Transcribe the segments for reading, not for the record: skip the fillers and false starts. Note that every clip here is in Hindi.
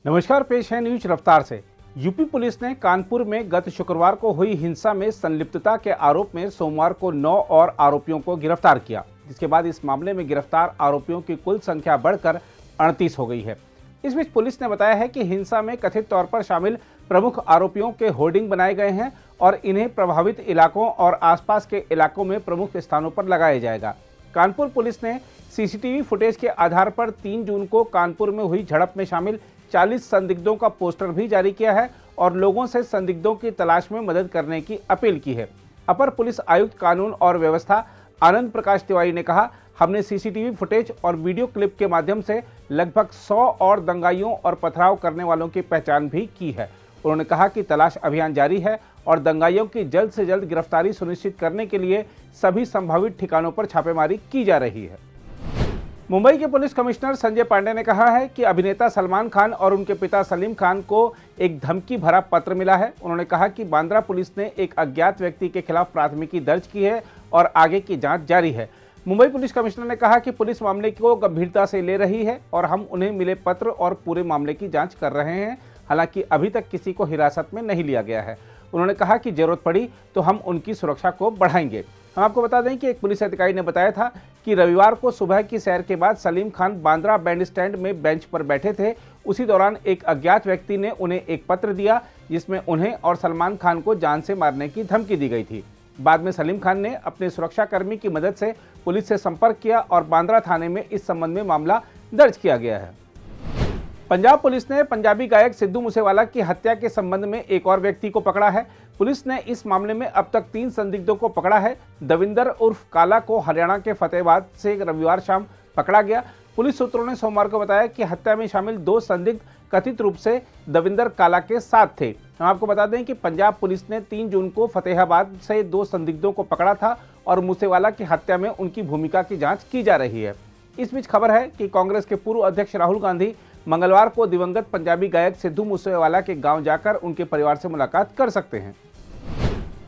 नमस्कार, पेश है न्यूज रफ्तार से। यूपी पुलिस ने कानपुर में गत शुक्रवार को हुई हिंसा में संलिप्तता के आरोप में सोमवार को 9 और आरोपियों को गिरफ्तार किया, जिसके बाद इस मामले में गिरफ्तार आरोपियों की कुल संख्या बढ़कर 38 हो गई है। इस बीच पुलिस ने बताया है कि हिंसा में कथित तौर पर शामिल प्रमुख आरोपियों के होर्डिंग बनाए गए हैं और इन्हें प्रभावित इलाकों और आसपास के इलाकों में प्रमुख स्थानों पर लगाया जाएगा। कानपुर पुलिस ने सीसीटीवी फुटेज के आधार पर 3 जून को कानपुर में हुई झड़प में शामिल 40 संदिग्धों का पोस्टर भी जारी किया है और लोगों से संदिग्धों की तलाश में मदद करने की अपील की है। अपर पुलिस आयुक्त कानून और व्यवस्था आनंद प्रकाश तिवारी ने कहा, हमने सीसीटीवी फुटेज और वीडियो क्लिप के माध्यम से लगभग 100 और दंगाइयों और पथराव करने वालों की पहचान भी की है। उन्होंने कहा कि तलाश अभियान जारी है और दंगाइयों की जल्द से जल्द गिरफ्तारी सुनिश्चित करने के लिए सभी संभावित ठिकानों पर छापेमारी की जा रही है। मुंबई के पुलिस कमिश्नर संजय पांडे ने कहा है कि अभिनेता सलमान खान और उनके पिता सलीम खान को एक धमकी भरा पत्र मिला है। उन्होंने कहा कि बांद्रा पुलिस ने एक अज्ञात व्यक्ति के खिलाफ प्राथमिकी दर्ज की है और आगे की जांच जारी है। मुंबई पुलिस कमिश्नर ने कहा कि पुलिस मामले को गंभीरता से ले रही है और हम उन्हें मिले पत्र और पूरे मामले की जाँच कर रहे हैं। हालांकि अभी तक किसी को हिरासत में नहीं लिया गया है। उन्होंने कहा कि जरूरत पड़ी तो हम उनकी सुरक्षा को बढ़ाएंगे। हम आपको बता दें कि एक पुलिस अधिकारी ने बताया था कि रविवार को सुबह की सैर के बाद सलीम खान बांद्रा बैंड स्टैंड में बेंच पर बैठे थे। उसी दौरान एक अज्ञात व्यक्ति ने उन्हें एक पत्र दिया जिसमें उन्हें और सलमान खान को जान से मारने की धमकी दी गई थी। बाद में सलीम खान ने अपने सुरक्षाकर्मी की मदद से पुलिस से संपर्क किया और बांद्रा थाने में इस संबंध में मामला दर्ज किया गया है। पंजाब पुलिस ने पंजाबी गायक सिद्धू मूसेवाला की हत्या के संबंध में एक और व्यक्ति को पकड़ा है। पुलिस ने इस मामले में अब तक 3 संदिग्धों को पकड़ा है। दविंदर उर्फ काला को हरियाणा के फतेहाबाद से रविवार शाम पकड़ा गया। पुलिस सूत्रों ने सोमवार को बताया कि हत्या में शामिल 2 संदिग्ध कथित रूप से दविंदर काला के साथ थे। हम आपको बता दें कि पंजाब पुलिस ने 3 जून को फतेहाबाद से 2 संदिग्धों को पकड़ा था और मूसेवाला की हत्या में उनकी भूमिका की जाँच की जा रही है। इस बीच खबर है कि कांग्रेस के पूर्व अध्यक्ष राहुल गांधी मंगलवार को दिवंगत पंजाबी गायक सिद्धू मूसेवाला के गांव जाकर उनके परिवार से मुलाकात कर सकते हैं।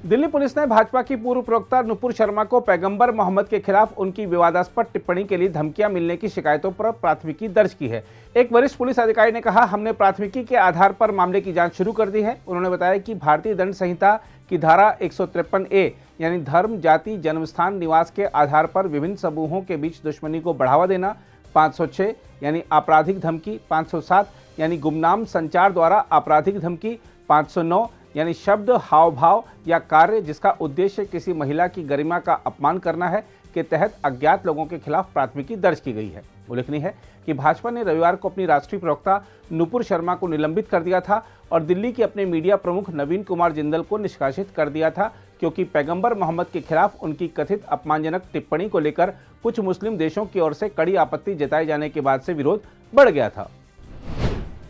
दिल्ली पुलिस ने भाजपा की पूर्व प्रवक्ता नुपुर शर्मा को पैगंबर मोहम्मद के खिलाफ उनकी विवादास्पद टिप्पणी के लिए धमकियां मिलने की शिकायतों पर प्राथमिकी दर्ज की है। एक वरिष्ठ पुलिस अधिकारी ने कहा, हमने प्राथमिकी के आधार पर मामले की जांच शुरू कर दी है। उन्होंने बताया कि भारतीय दंड संहिता की धारा 153A यानी धर्म, जाति, जन्मस्थान, निवास के आधार पर विभिन्न समूहों के बीच दुश्मनी को बढ़ावा देना, 506 यानी आपराधिक धमकी, 507 यानी गुमनाम संचार द्वारा आपराधिक धमकी, 509 यानी शब्द, हाव भाव या कार्य जिसका उद्देश्य किसी महिला की गरिमा का अपमान करना है के तहत अज्ञात लोगों के खिलाफ प्राथमिकी दर्ज की गई है। उल्लेखनीय है कि भाजपा ने रविवार को अपनी राष्ट्रीय प्रवक्ता नुपुर शर्मा को निलंबित कर दिया था और दिल्ली के अपने मीडिया प्रमुख नवीन कुमार जिंदल को निष्कासित कर दिया था, क्योंकि पैगंबर मोहम्मद के खिलाफ उनकी कथित अपमानजनक टिप्पणी को लेकर कुछ मुस्लिम देशों की ओर से कड़ी आपत्ति जताए जाने के बाद से विरोध बढ़ गया था।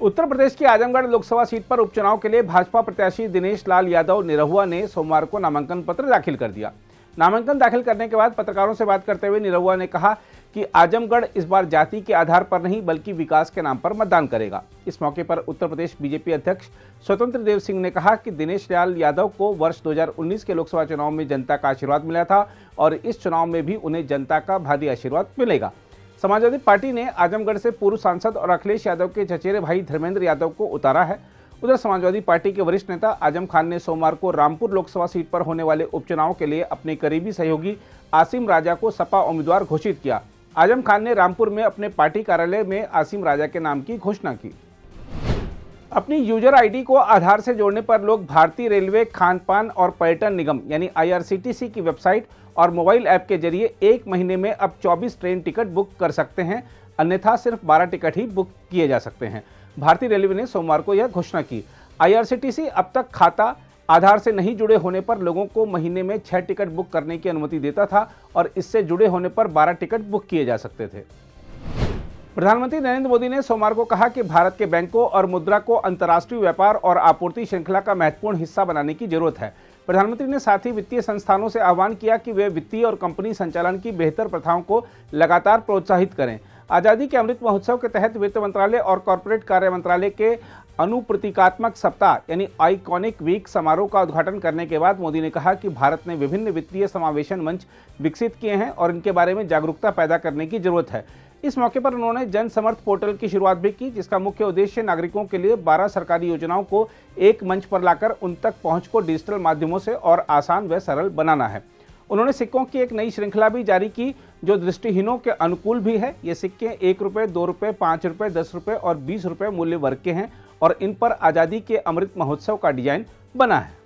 उत्तर प्रदेश की आजमगढ़ लोकसभा सीट पर उपचुनाव के लिए भाजपा प्रत्याशी दिनेश लाल यादव निरहुआ ने सोमवार को नामांकन पत्र दाखिल कर दिया। नामांकन दाखिल करने के बाद पत्रकारों से बात करते हुए निरहुआ ने कहा कि आजमगढ़ इस बार जाति के आधार पर नहीं बल्कि विकास के नाम पर मतदान करेगा। इस मौके पर उत्तर प्रदेश बीजेपी अध्यक्ष स्वतंत्र देव सिंह ने कहा कि दिनेश लाल यादव को वर्ष 2019 के लोकसभा चुनाव में जनता का आशीर्वाद मिला था और इस चुनाव में भी उन्हें जनता का भारी आशीर्वाद मिलेगा। समाजवादी पार्टी ने आजमगढ़ से पूर्व सांसद और अखिलेश यादव के चचेरे भाई धर्मेंद्र यादव को उतारा है। उधर समाजवादी पार्टी के वरिष्ठ नेता आजम खान ने सोमवार को रामपुर लोकसभा सीट पर होने वाले उपचुनाव के लिए अपने करीबी सहयोगी आसिम राजा को सपा उम्मीदवार घोषित किया। आजम खान ने रामपुर में अपने पार्टी कार्यालय में आसिम राजा के नाम की घोषणा की। अपनी यूजर आईडी को आधार से जोड़ने पर लोग भारतीय रेलवे, खान पान और पर्यटन निगम यानी IRCTC की वेबसाइट और मोबाइल ऐप के जरिए 1 महीने में अब 24 ट्रेन टिकट बुक कर सकते हैं, अन्यथा सिर्फ 12 टिकट ही बुक किए जा सकते हैं। भारतीय रेलवे ने सोमवार को यह घोषणा की। IRCTC अब तक खाता आधार से नहीं जुड़े होने पर लोगों को महीने में 6 टिकट बुक करने की अनुमति देता था और इससे जुड़े होने पर 12 टिकट बुक किए जा सकते थे। प्रधानमंत्री नरेंद्र मोदी ने सोमवार को कहा कि भारत के बैंकों और मुद्रा को अंतर्राष्ट्रीय व्यापार और आपूर्ति श्रृंखला का महत्वपूर्ण हिस्सा बनाने की जरूरत है। प्रधानमंत्री ने साथ ही वित्तीय संस्थानों से आह्वान किया कि वे वित्तीय और कंपनी संचालन की बेहतर प्रथाओं को लगातार प्रोत्साहित करें। आज़ादी के अमृत महोत्सव के तहत वित्त मंत्रालय और कॉर्पोरेट कार्य मंत्रालय के अनुप्रतीकात्मक सप्ताह यानी आइकॉनिक वीक समारोह का उद्घाटन करने के बाद मोदी ने कहा कि भारत ने विभिन्न वित्तीय समावेशन मंच विकसित किए हैं और इनके बारे में जागरूकता पैदा करने की जरूरत है। इस मौके पर उन्होंने जन समर्थ पोर्टल की शुरुआत भी की, जिसका मुख्य उद्देश्य नागरिकों के लिए 12 सरकारी योजनाओं को एक मंच पर लाकर उन तक पहुंच को डिजिटल माध्यमों से और आसान व सरल बनाना है। उन्होंने सिक्कों की एक नई श्रृंखला भी जारी की जो दृष्टिहीनों के अनुकूल भी है। ये सिक्के 1 रुपये, 2 रुपये, 5 रुपये, 10 रुपये और 20 रुपये मूल्य वर्ग के हैं और इन पर आज़ादी के अमृत महोत्सव का डिजाइन बना है।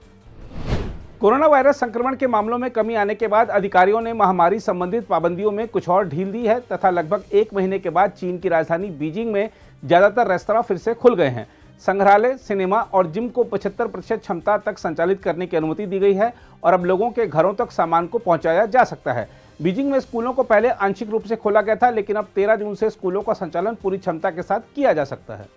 कोरोना वायरस संक्रमण के मामलों में कमी आने के बाद अधिकारियों ने महामारी संबंधित पाबंदियों में कुछ और ढील दी है तथा लगभग 1 महीने के बाद चीन की राजधानी बीजिंग में ज्यादातर रेस्तरां फिर से खुल गए हैं। संग्रहालय, सिनेमा और जिम को 75% क्षमता तक संचालित करने की अनुमति दी गई है और अब लोगों के घरों तक सामान को पहुंचाया जा सकता है। बीजिंग में स्कूलों को पहले आंशिक रूप से खोला गया था, लेकिन अब 13 जून से स्कूलों का संचालन पूरी क्षमता के साथ किया जा सकता है।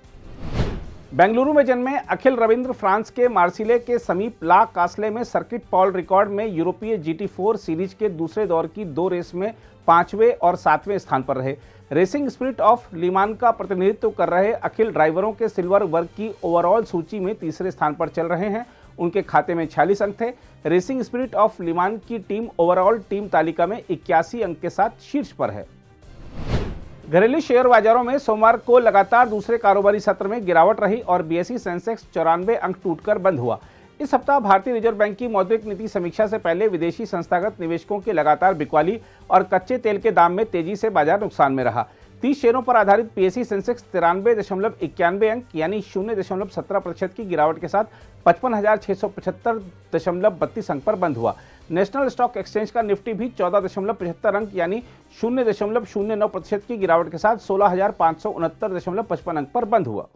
बेंगलुरु में जन्मे अखिल रविंद्र फ्रांस के मार्सिले के समीप ला कास्ले में सर्किट पॉल रिकॉर्ड में यूरोपीय GT4 सीरीज के दूसरे दौर की 2 रेस में 5वें और 7वें स्थान पर रहे। रेसिंग स्पिरिट ऑफ लिमान का प्रतिनिधित्व कर रहे अखिल ड्राइवरों के सिल्वर वर्ग की ओवरऑल सूची में तीसरे स्थान पर चल रहे हैं। उनके खाते में 46 अंक थे। रेसिंग स्पिरिट ऑफ लिमान की टीम ओवरऑल टीम तालिका में 81 अंक के साथ शीर्ष पर है। घरेलू शेयर बाजारों में सोमवार को लगातार दूसरे कारोबारी सत्र में गिरावट रही और BSE सेंसेक्स 94 अंक टूटकर बंद हुआ। इस सप्ताह भारतीय रिजर्व बैंक की मौद्रिक नीति समीक्षा से पहले विदेशी संस्थागत निवेशकों की लगातार बिकवाली और कच्चे तेल के दाम में तेजी से बाजार नुकसान में रहा। 30 शेयरों पर आधारित BSE सेंसेक्स 93.91 अंक यानी 0.17% की गिरावट के साथ 55,675.32 अंक पर बंद हुआ। नेशनल स्टॉक एक्सचेंज का निफ्टी भी 14.75 अंक यानी 0.09% की गिरावट के साथ 16,569.55 अंक पर बंद हुआ।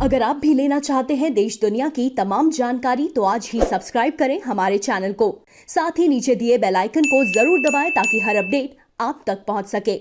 अगर आप भी लेना चाहते हैं देश दुनिया की तमाम जानकारी तो आज ही सब्सक्राइब करें हमारे चैनल को। साथ ही नीचे दिए बेल आइकन को जरूर दबाएं ताकि हर अपडेट आप तक पहुंच सके।